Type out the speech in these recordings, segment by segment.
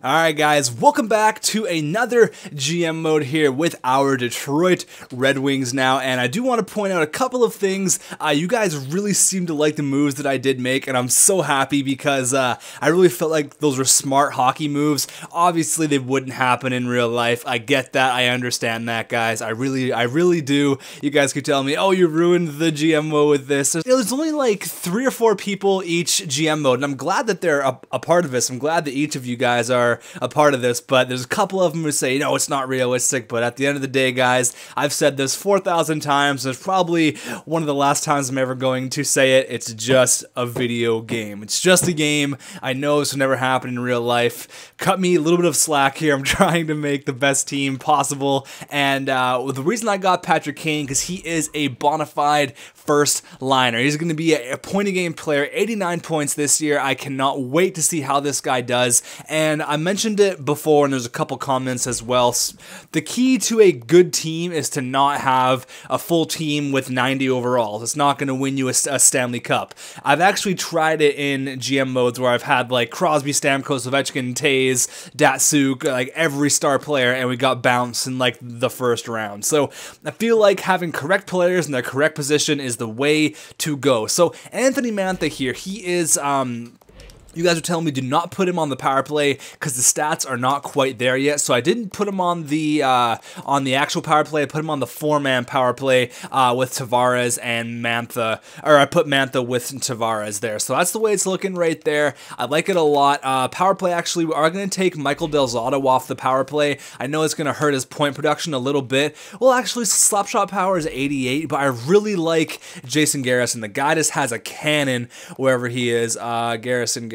Alright guys, welcome back to another GM mode here with our Detroit Red Wings now, and I do want to point out a couple of things. You guys really seem to like the moves that I did make, and I'm so happy because I really felt like those were smart hockey moves. Obviously they wouldn't happen in real life. I get that, I understand that, guys. I really do. You guys could tell me, oh, you ruined the GM mode with this. There's only like 3 or 4 people each GM mode, and I'm glad that they're a part of this. I'm glad that each of you guys are a part of this, but there's a couple of them who say, no, it's not realistic. But at the end of the day, guys, I've said this 4,000 times. It's probably one of the last times I'm ever going to say it. It's just a video game. It's just a game. I know this will never happen in real life. Cut me a little bit of slack here. I'm trying to make the best team possible, and the reason I got Patrick Kane, because he is a bona fide first liner. He's going to be a point-a-game player, 89 points this year. I cannot wait to see how this guy does, and I mentioned it before, and there's a couple comments as well. The key to a good team is to not have a full team with 90 overalls. It's not going to win you a Stanley Cup. I've actually tried it in GM modes where I've had like Crosby, Stamkos, Ovechkin, Taves, Datsuk, like every star player, and we got bounced in like the first round. So I feel like having correct players in their correct position is the way to go. So Anthony Mantha here, he is you guys are telling me do not put him on the power play because the stats are not quite there yet. So I didn't put him on the actual power play. I put him on the 4-man power play with Tavares and Mantha, or I put Mantha with Tavares there. So that's the way it's looking right there. I like it a lot. Power play, actually, we are going to take Michael Del Zotto off the power play. I know it's going to hurt his point production a little bit. Well, actually, slap shot power is 88, but I really like Jason Garrison. The guy just has a cannon wherever he is.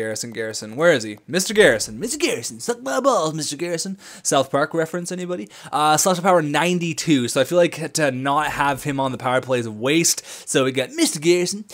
Garrison. Where is he? Mr. Garrison, suck my balls, Mr. Garrison. South Park reference, anybody? Slash power 92, so I feel like to not have him on the power play is a waste. So we got Mr. Garrison,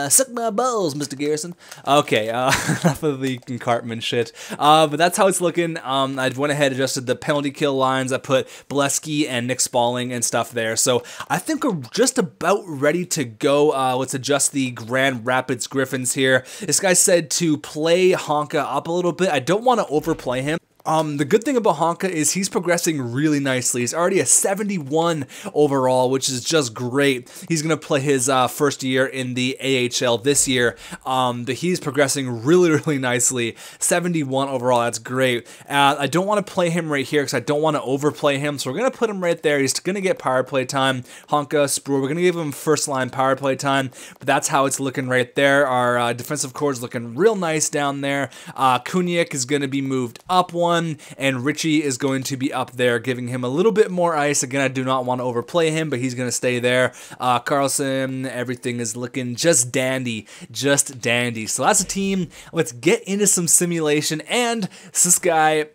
suck my balls, Mr. Garrison. Okay, enough of the Cartman shit. But that's how it's looking. I went ahead and adjusted the penalty kill lines. I put Bolesky and Nick Spalling and stuff there. So I think we're just about ready to go. Let's adjust the Grand Rapids Griffins here. This guy said to play Honka up a little bit. I don't want to overplay him. The good thing about Honka is he's progressing really nicely. He's already a 71 overall, which is just great. He's going to play his first year in the AHL this year. He's progressing really nicely. 71 overall, that's great. I don't want to play him right here because I don't want to overplay him, so we're going to put him right there. He's going to get power play time. Honka, Spruer, we're going to give him first line power play time, but that's how it's looking right there. Our defensive core is looking real nice down there. Kunyak is going to be moved up one, and Richie is going to be up there, giving him a little bit more ice. Again, I do not want to overplay him, but he's going to stay there. Carlson, everything is looking just dandy. So that's a team. Let's get into some simulation, and this guy,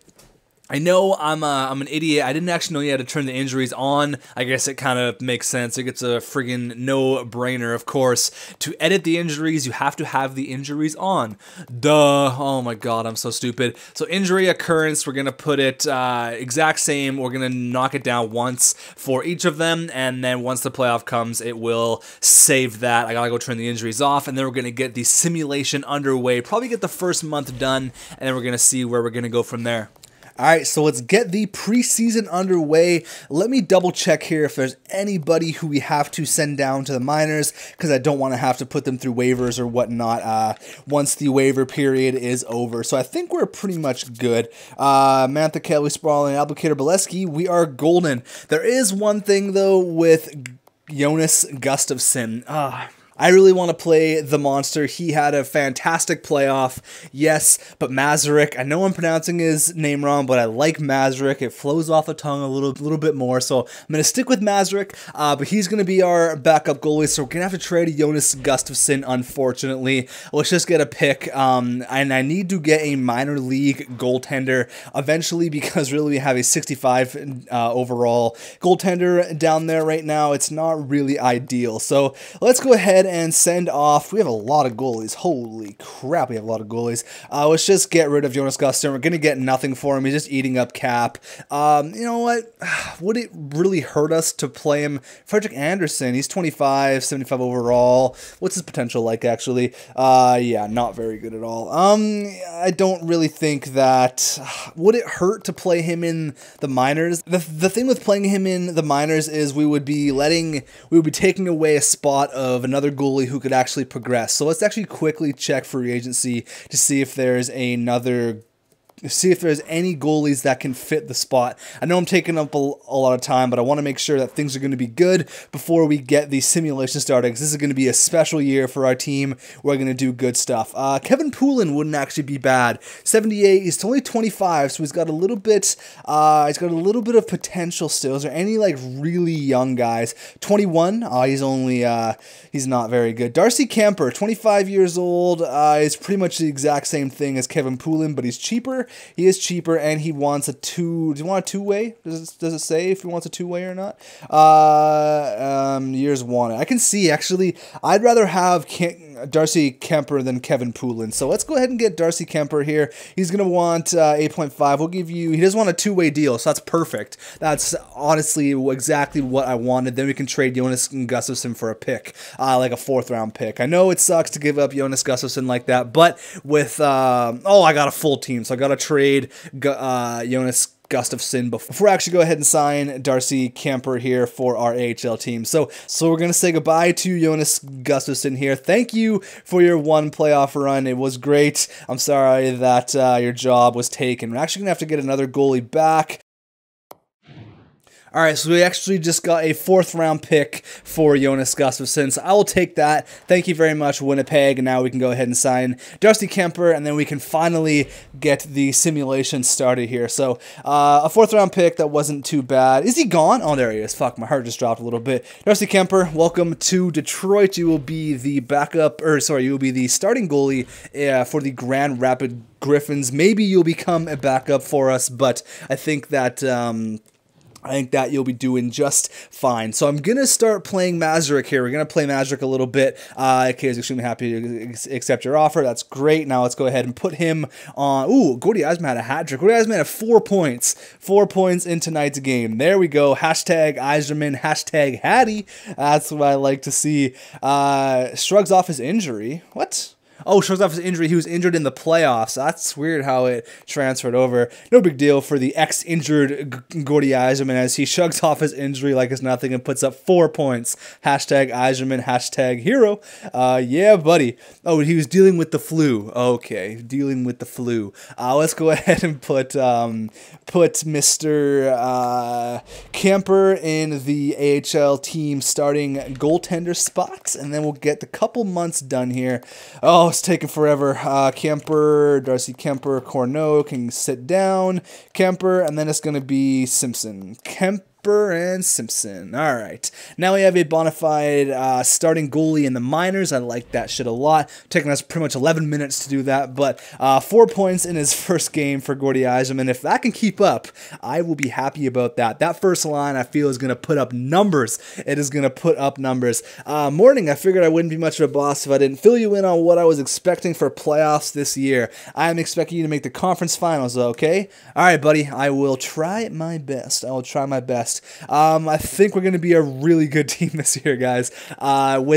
I know I'm an idiot. I didn't actually know you had to turn the injuries on. I guess it kind of makes sense. It's a friggin' no-brainer, of course. To edit the injuries, you have to have the injuries on. Duh. Oh my god, I'm so stupid. So injury occurrence, we're going to put it exact same. We're going to knock it down once for each of them, and then once the playoff comes, it will save that. I gotta go turn the injuries off, and then we're going to get the simulation underway. Probably get the first month done, and then we're going to see where we're going to go from there. Alright, so let's get the preseason underway. Let me double check here if there's anybody who we have to send down to the minors, because I don't want to have to put them through waivers or whatnot once the waiver period is over. So I think we're pretty much good. Mantha, Kelly, Sprawling, Applicator, Bolesky, we are golden. There is one thing though with Jonas Gustafsson. I really want to play the monster. He had a fantastic playoff, yes, but Masaryk, I know I'm pronouncing his name wrong, but I like Masaryk. It flows off the tongue a little bit more, so I'm going to stick with Masaryk, but he's going to be our backup goalie, so we're going to have to trade Jonas Gustafsson, unfortunately. Let's just get a pick, and I need to get a minor league goaltender eventually, because really we have a 65 overall goaltender down there right now. It's not really ideal, so let's go ahead ahead and send off. We have a lot of goalies. Holy crap, we have a lot of goalies. Let's just get rid of Jonas Guster. We're going to get nothing for him. He's just eating up cap. You know what? Would it really hurt us to play him? Frederick Anderson, he's 25, 75 overall. What's his potential like, actually? Yeah, not very good at all. I don't really think that... Would it hurt to play him in the minors? The thing with playing him in the minors is we would be taking away a spot of another goalie who could actually progress. So let's actually quickly check free agency to see if there's any goalies that can fit the spot. I know I'm taking up a lot of time, but I want to make sure that things are going to be good before we get the simulation started, because this is going to be a special year for our team. We're going to do good stuff. Kevin Poulin wouldn't actually be bad. 78, he's only 25, so he's got a little bit of potential still. Is there any like really young guys? 21, he's not very good. Darcy Kemper, 25 years old, is pretty much the exact same thing as Kevin Poulin, but he's cheaper. He is cheaper, and he wants a two. Do you want a two-way? Does it say if he wants a two-way or not? Years wanted. I can see, actually, I'd rather have Darcy Kemper than Kevin Poulin. So let's go ahead and get Darcy Kemper here. He's going to want 8.5. We'll give you... He doesn't want a two-way deal, so that's perfect. That's honestly exactly what I wanted. Then we can trade Jonas Gustafsson for a pick, like a 4th-round pick. I know it sucks to give up Jonas Gustafsson like that, but with... I got a full team, so I got to trade Jonas Gustafsson before I actually go ahead and sign Darcy Kemper here for our AHL team. So we're going to say goodbye to Jonas Gustafsson here. Thank you for your one playoff run. It was great. I'm sorry that your job was taken. We're actually going to have to get another goalie back. All right, so we actually just got a 4th-round pick for Jonas Gustafsson, so I will take that. Thank you very much, Winnipeg, and now we can go ahead and sign Darcy Kemper, and then we can finally get the simulation started here. So, a 4th-round pick that wasn't too bad. Is he gone? Oh, there he is. Fuck, my heart just dropped a little bit. Darcy Kemper, welcome to Detroit. You will be the you will be the starting goalie for the Grand Rapids Griffins. Maybe you'll become a backup for us, but I think that... you'll be doing just fine. So I'm going to start playing Mazurek here. We're going to play Mazurek a little bit. Kay is extremely happy to accept your offer. That's great. Now let's go ahead and put him on... Ooh, Goalie Eisman had a hat trick. Goalie Eisman had 4 points. 4 points in tonight's game. There we go. Hashtag Eiserman. Hashtag Hattie. That's what I like to see. Shrugs off his injury. What? Oh, shows off his injury. He was injured in the playoffs. That's weird how it transferred over. No big deal for the ex-injured Gordy Eiserman as he shrugs off his injury like it's nothing and puts up 4 points. Hashtag Eiserman, hashtag hero. Yeah, buddy. Oh, he was dealing with the flu. Okay, dealing with the flu. Let's go ahead and put Mr. Kemper in the AHL team starting goaltender spots, and then we'll get the couple months done here. Oh, it's taking forever. Kemper, Darcy Kemper, Corneau can sit down. Kemper, and then it's going to be Simpson. Kemper and Simpson. All right. Now we have a bona fide starting goalie in the minors. I like that shit a lot. Taking us pretty much 11 minutes to do that, but 4 points in his first game for Gordy Eiserman. If that can keep up, I will be happy about that. That first line, I feel, is going to put up numbers. It is going to put up numbers. Morning, I figured I wouldn't be much of a boss if I didn't fill you in on what I was expecting for playoffs this year. I am expecting you to make the conference finals, okay? All right, buddy. I will try my best. I will try my best. I think we're going to be a really good team this year, guys. I'm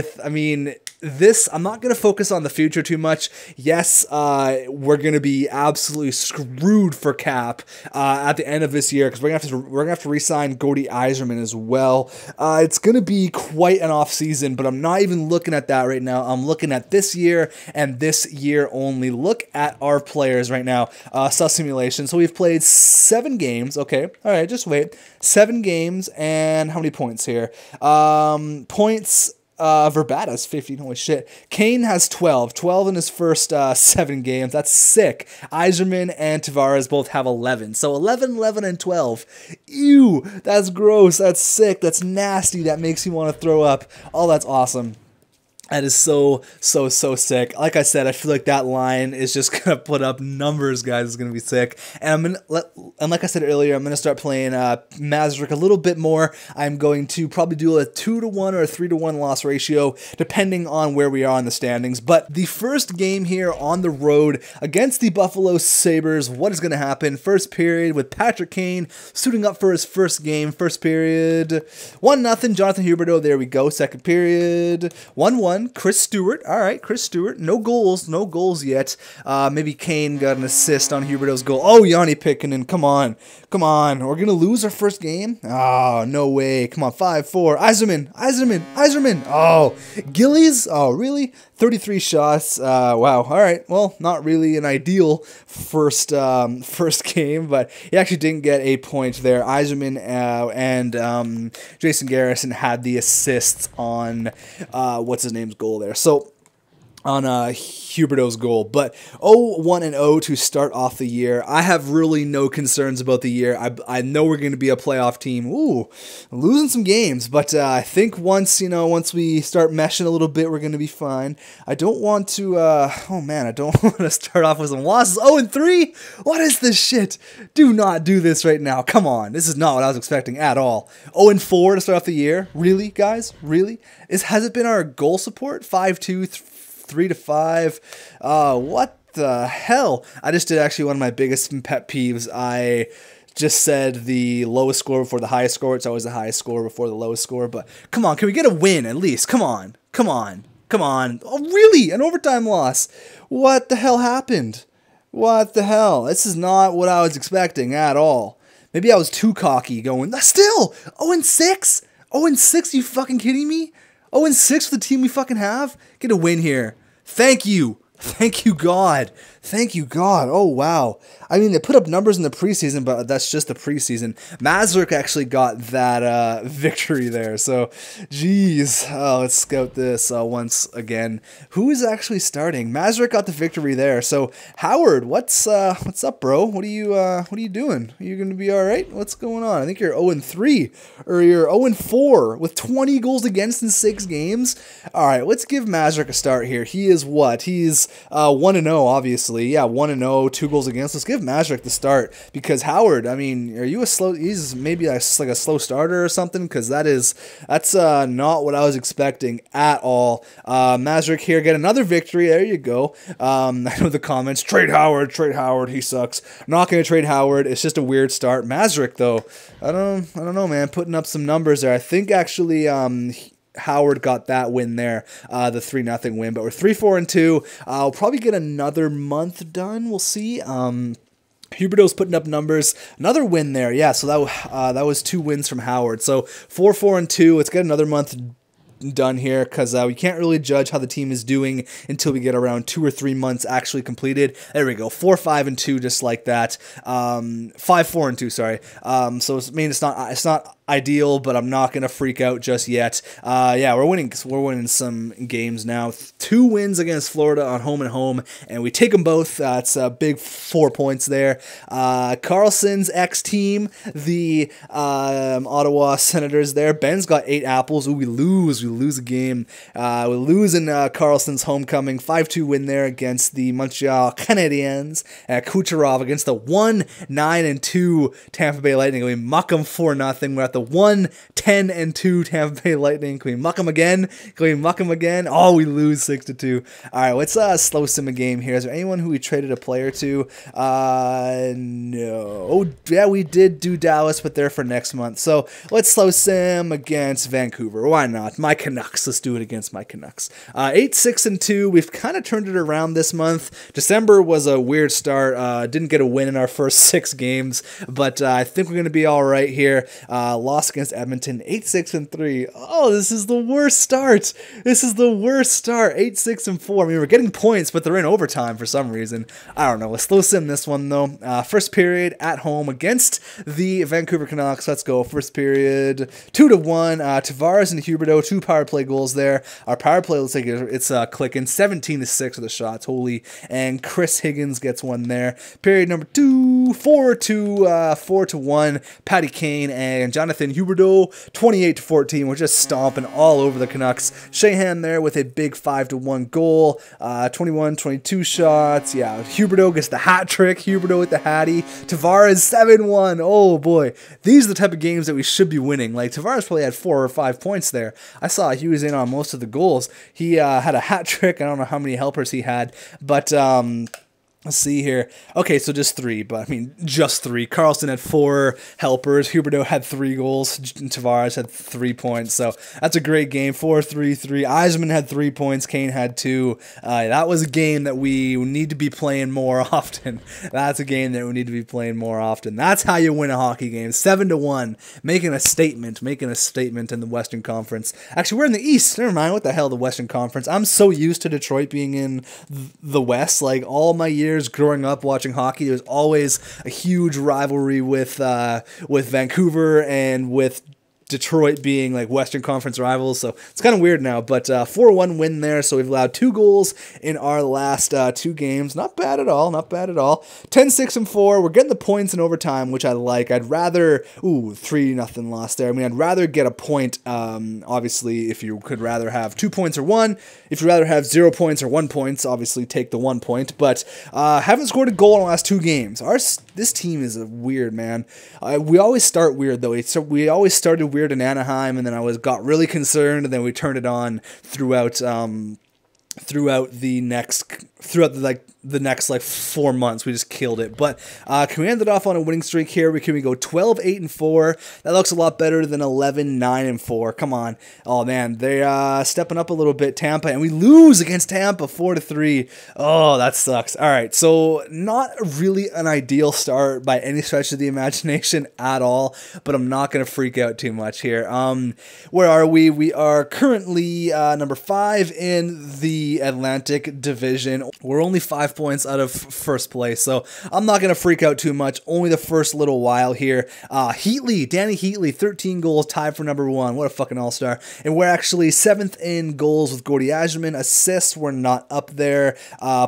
not going to focus on the future too much. Yes, we're going to be absolutely screwed for cap at the end of this year because we're gonna have to re-sign Gordy Eiserman as well. It's going to be quite an off season, but I'm not even looking at that right now. I'm looking at this year and this year only. Look at our players right now. Simulation. So we've played 7 games. Okay, all right, just wait. 7 games and how many points here? Points. Verbata's 15. Holy shit. Kane has 12. 12 in his first 7 games. That's sick. Eiserman and Tavares both have 11. So 11, 11, and 12. Ew. That's gross. That's sick. That's nasty. That makes you want to throw up. Oh, that's awesome. That is so sick. Like I said, I feel like that line is just gonna put up numbers, guys. It's gonna be sick. And like I said earlier, I'm gonna start playing Mazurk a little bit more. I'm going to probably do a 2-to-1 or a 3-to-1 loss ratio, depending on where we are in the standings. But the first game here on the road against the Buffalo Sabres, what is gonna happen? First period with Patrick Kane suiting up for his first game. First period, 1-0. Jonathan Huberdeau. There we go. Second period, 1-1. Chris Stewart. All right, Chris Stewart. No goals yet. Maybe Kane got an assist on Huberdeau's goal. Oh, Yanni Pikkinen. Come on. We're going to lose our first game? Oh, no way. Come on, 5-4. Yzerman. Oh, Gillies? Oh, really? 33 shots. Wow. All right. Well, not really an ideal first game, but he actually didn't get a point there. Yzerman and Jason Garrison had the assists on what's his name's goal there. So on Huberdeau's goal, but 0-1-0 to start off the year. I have really no concerns about the year. I know we're going to be a playoff team. Ooh, losing some games, but I think once we start meshing a little bit, we're going to be fine. I don't want to. Oh man, I don't want to start off with some losses. 0-3. What is this shit? Do not do this right now. Come on, this is not what I was expecting at all. 0-4 to start off the year. Really, guys? Really? Has it been our goal support? 5-2. 3-5. What the hell? I just did actually one of my biggest pet peeves. I just said the lowest score before the highest score. It's always the highest score before the lowest score. But come on, can we get a win at least? Come on. Oh, really? An overtime loss? What the hell happened? What the hell? This is not what I was expecting at all. Maybe I was too cocky going, still 0-6? 0-6? You fucking kidding me? 0-6 for the team we fucking have? Get a win here. Thank you. Thank you, God. Thank you, God. Oh, wow. I mean, they put up numbers in the preseason, but that's just the preseason. Mazurk actually got that victory there. So, geez. Let's scout this once again. Who is actually starting? Mazurk got the victory there. So, Howard, what's up, bro? What are you doing? Are you going to be all right? What's going on? I think you're 0-3 or you're 0-4 with 20 goals against in 6 games. All right, let's give Mazurk a start here. He is what? He's 1-0, obviously. Yeah, 1-0, 2 goals against. Let's give Mazurk the start because Howard, I mean, are you a slow? He's maybe like a slow starter or something because that's not what I was expecting at all. Mazurk here get another victory. There you go. I know the comments. Trade Howard. He sucks. I'm not gonna trade Howard. It's just a weird start. Mazurk though, I don't know, man. Putting up some numbers there. I think actually Howard got that win there, the 3-0 win, but we're 3-4-2. I'll probably get another month done. We'll see. Huberdeau's putting up numbers. Another win there. Yeah, so that was 2 wins from Howard. So 4-4-2. Let's get another month done here because we can't really judge how the team is doing until we get around 2 or 3 months actually completed. There we go, 4-5-2, just like that. 5-4-2, sorry. So I mean, it's not ideal, but I'm not gonna freak out just yet. Yeah, we're winning some games now. 2 wins against Florida on home and home, and we take them both. It's a big 4 points there. Carlson's ex-team, the Ottawa Senators there. Ben's got 8 apples. Ooh, we lose a game. We lose in Carlson's homecoming. 5-2 win there against the Montreal Canadiens. Kucherov against the 1-9-2 Tampa Bay Lightning. We muck them 4-0. We're at the 1-10-2 Tampa Bay Lightning. Can we muck them again? Oh, we lose 6-2. All right, let's slow sim a game here. Is there anyone who we traded a player to? No. Oh, yeah, we did do Dallas, but they're for next month. So let's slow sim against Vancouver. Why not? My Canucks. Let's do it against my Canucks. 8-6-2. We've kind of turned it around this month. December was a weird start. Didn't get a win in our first 6 games, but I think we're going to be all right here. Loss against Edmonton, 8-6-3. Oh, this is the worst start. 8-6-4. I mean, we're getting points, but they're in overtime for some reason. I don't know. Let's slow sim this one, though. First period at home against the Vancouver Canucks. Let's go. First period, 2-1. Tavares and Huberdeau, 2 power play goals there. Our power play looks like it's clicking. 17-6 with the shots. Holy. And Chris Higgins gets one there. Period number 2. 4-1. Patty Kane and Jonathan Huberdeau, 28-14. We're just stomping all over the Canucks. Sheahan there with a big 5-1 goal. 21-22 shots. Yeah, Huberdeau gets the hat trick. Huberdeau with the hattie. Tavares 7-1. Oh boy, these are the type of games that we should be winning. Like Tavares probably had 4 or 5 points there. I saw he was in on most of the goals. He had a hat trick. I don't know how many helpers he had, but let's see here. Okay, so just 3, but I mean, just 3. Carlson had 4 helpers. Huberdeau had 3 goals. Tavares had 3 points. So that's a great game. 4-3-3. Yzerman had 3 points. Kane had 2. That was a game that we need to be playing more often. That's a game that we need to be playing more often. That's how you win a hockey game. 7-1. Making a statement in the Western Conference. Actually, we're in the East. Never mind. What the hell, the Western Conference? I'm so used to Detroit being in the West. Like, all my years growing up watching hockey, there was always a huge rivalry with Vancouver and with Detroit being like Western Conference rivals, so it's kind of weird now, but 4-1 win there, so we've allowed 2 goals in our last 2 games. Not bad at all, 10-6-4, we're getting the points in overtime, which I like. I'd rather, 3-0 loss there. I mean, I'd rather get a point, obviously, if you could rather have 2 points or 1. If you'd rather have 0 points or 1 point, obviously take the 1 point, but haven't scored a goal in the last 2 games. This team is weird, man. We always start weird, though. We always started weird in Anaheim, and then I got really concerned, and then we turned it on throughout the next 4 months. We just killed it. But can we end it off on a winning streak here? Can we go 12-8-4? That looks a lot better than 11-9-4. Come on. Oh man, they're stepping up a little bit, Tampa, and we lose against Tampa 4-3. Oh, that sucks. All right, so not really an ideal start by any stretch of the imagination at all, but I'm not going to freak out too much here. Where are we? We are currently number 5 in the Atlantic Division. We're only 5 points out of first place, so I'm not going to freak out too much. Only the first little while here. Danny Heatley, 13 goals, tied for number 1. What a fucking all-star. And we're actually 7th in goals with Goalie Yzerman. Assists, we're not up there.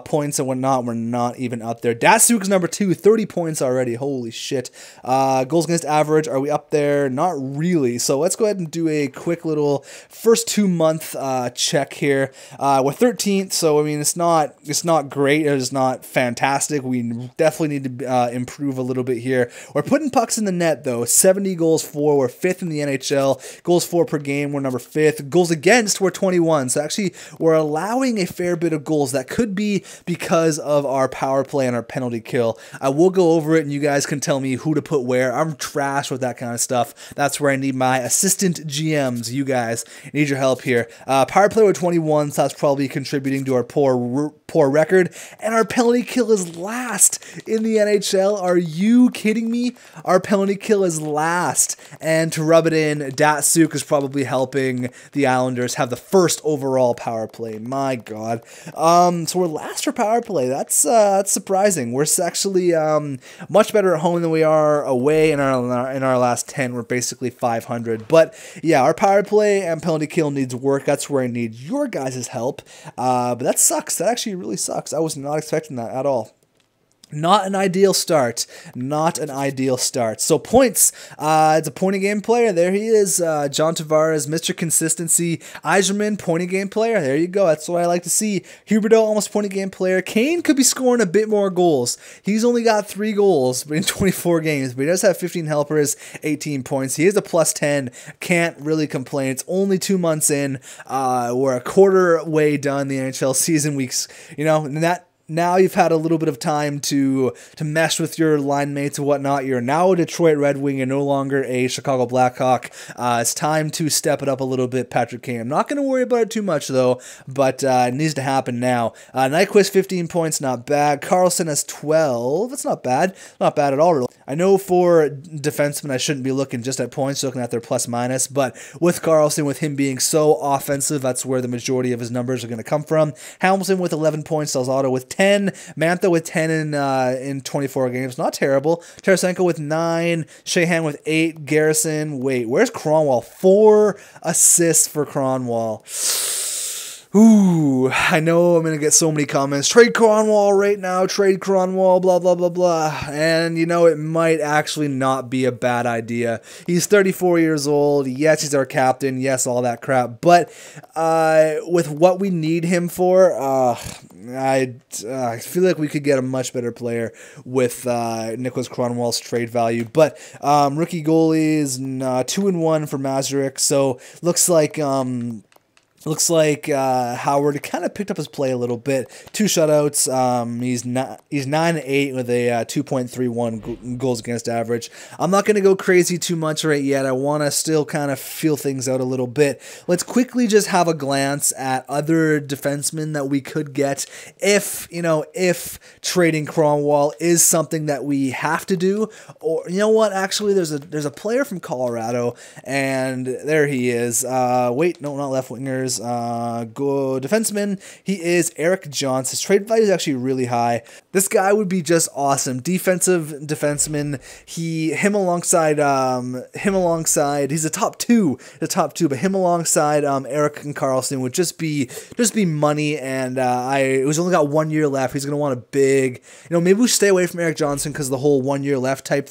Points and whatnot, we're not even up there. Datsuk's number 2, 30 points already. Holy shit. Goals against average, are we up there? Not really. So let's go ahead and do a quick little first 2-month check here. We're 13th, so I mean, it's not great. It's not fantastic. We definitely need to improve a little bit here. We're putting pucks in the net, though. 70 goals for. We're 5th in the NHL. Goals for per game, we're number 5th. Goals against, we're 21. So actually, we're allowing a fair bit of goals. That could be because of our power play and our penalty kill. I will go over it, and you guys can tell me who to put where. I'm trash with that kind of stuff. That's where I need my assistant GMs. You guys need your help here. Power play, we're 21, so that's probably contributing to our poor record. And our penalty kill is last in the NHL. Are you kidding me? Our penalty kill is last. And to rub it in, Datsuk is probably helping the Islanders have the first overall power play. My God. So we're last for power play. That's surprising. We're actually much better at home than we are away. In our last 10, we're basically 500. But yeah, our power play and penalty kill needs work. That's where I need your guys' help. But that sucks. That actually really sucks. I was not expecting that at all. Not an ideal start. So points. It's a point a game player. There he is. John Tavares, Mr. Consistency. Yzerman, point a game player. There you go. That's what I like to see. Huberdeau, almost point a game player. Kane could be scoring a bit more goals. He's only got 3 goals in 24 games, but he does have 15 helpers, 18 points. He is a +10. Can't really complain. It's only 2 months in. We're a quarter way done the NHL season weeks. And that. Now you've had a little bit of time to mesh with your line mates and whatnot. You're now a Detroit Red Wing and no longer a Chicago Blackhawk. It's time to step it up a little bit, Patrick Kane. I'm not going to worry about it too much, though, but it needs to happen now. Nyquist, 15 points, not bad. Carlson has 12. That's not bad. Not bad at all, really. I know for defensemen, I shouldn't be looking just at points, looking at their plus-minus, but with Carlson, with him being so offensive, that's where the majority of his numbers are going to come from. Hamilton with 11 points, Salzado with 10, Mantha with 10 in 24 games. Not terrible. Tarasenko with 9, Sheahan with 8, Garrison. Wait, where's Cronwall? 4 assists for Cronwall. Ooh, I know I'm going to get so many comments. Trade Cronwall right now, trade Cronwall, blah, blah, blah, blah. And, you know, it might actually not be a bad idea. He's 34 years old. Yes, he's our captain. Yes, all that crap. But with what we need him for, I feel like we could get a much better player with Nicholas Cronwall's trade value. But rookie goalie is 2-1 for Mazurek, so looks like Howard kind of picked up his play a little bit. 2 shutouts. He's 9-8 with a 2.31 goals against average. I'm not going to go crazy too much right yet. I want to still kind of feel things out a little bit. Let's quickly just have a glance at other defensemen that we could get if trading Cronwall is something that we have to do. Or you know what? Actually, there's a player from Colorado, and there he is. Wait, no, not left wingers. Go defenseman. He is Eric Johnson. His trade value is actually really high. This guy would be just awesome. Defensive defenseman. Him alongside. He's a top two, but him alongside Eric and Carlson would just be money. And it was only got 1 year left. He's gonna want a big. Maybe we should stay away from Eric Johnson because the whole 1 year left type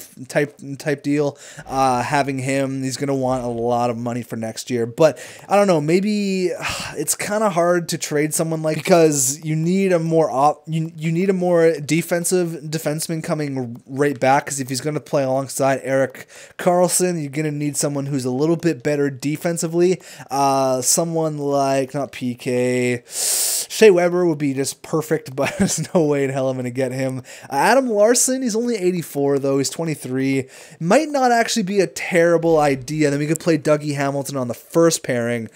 deal. Having him, he's gonna want a lot of money for next year. But I don't know. Maybe it's kind of hard to trade someone like, because you need a more you need a more defensive defenseman coming right back, because if he's going to play alongside Eric Carlson, you're going to need someone who's a little bit better defensively. Someone like, not PK, Shea Weber would be just perfect, but there's no way in hell I'm going to get him. Adam Larson, he's only 84 though, he's 23. Might not actually be a terrible idea. Then we could play Dougie Hamilton on the first pairing.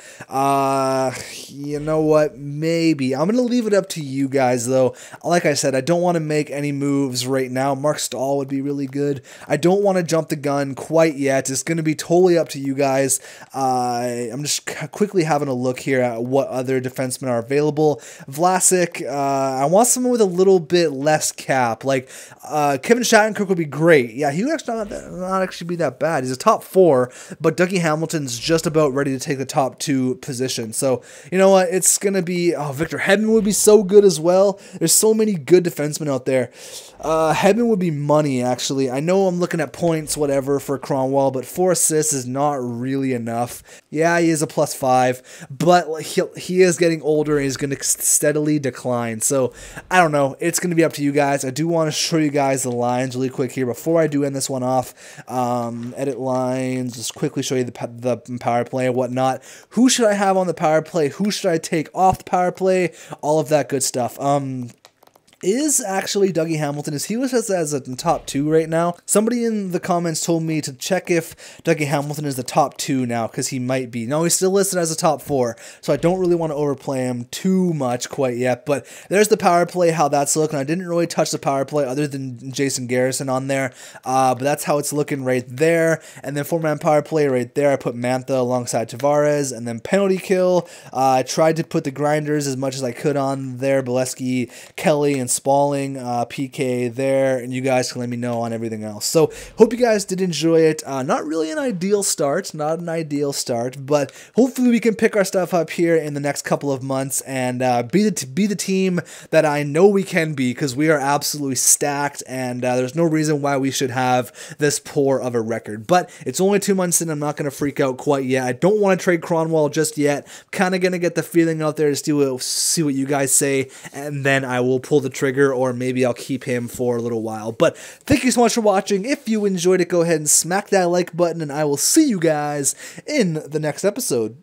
You know what? Maybe. I'm going to leave it up to you guys, though. Like I said, I don't want to make any moves right now. Mark Stahl would be really good. I don't want to jump the gun quite yet. It's going to be totally up to you guys. I'm just quickly having a look here at what other defensemen are available. Vlasic, I want someone with a little bit less cap. Like, Kevin Shattenkirk would be great. Yeah, he would actually not actually be that bad. He's a top 4, but Dougie Hamilton's just about ready to take the top 2 position. So, you know what? It's going to be... Oh, Victor Hedman would be so good as well. There's so many good defensemen out there. Hedman would be money, actually. I know I'm looking at points, whatever, for Cronwall, but 4 assists is not really enough. Yeah, he is a +5, but he is getting older and he's going to steadily decline. So, I don't know. It's going to be up to you guys. I do want to show you guys the lines really quick here before I do end this one off. Edit lines, just quickly show you the power play and whatnot. Who should I have on the power play? Who should I take off the power play? All of that good stuff. Is actually Dougie Hamilton, is he listed as a top 2 right now? Somebody in the comments told me to check if Dougie Hamilton is the top 2 now, because he might be. No, he's still listed as a top 4, so I don't really want to overplay him too much quite yet, but there's the power play, how that's looking. I didn't really touch the power play other than Jason Garrison on there, but that's how it's looking right there. And then 4-man power play right there, I put Mantha alongside Tavares, and then penalty kill. I tried to put the grinders as much as I could on there, Bolesky, Kelly, and Spalling, PK there, and you guys can let me know on everything else. So, hope you guys did enjoy it. Not really an ideal start, but hopefully we can pick our stuff up here in the next couple of months and be the team that I know we can be, because we are absolutely stacked, and there's no reason why we should have this poor of a record. But it's only 2 months in, I'm not going to freak out quite yet. I don't want to trade Cronwall just yet. Kind of going to get the feeling out there to see what you guys say, and then I will pull the trigger, or maybe I'll keep him for a little while. But thank you so much for watching. If you enjoyed it, go ahead and smack that like button, and I will see you guys in the next episode.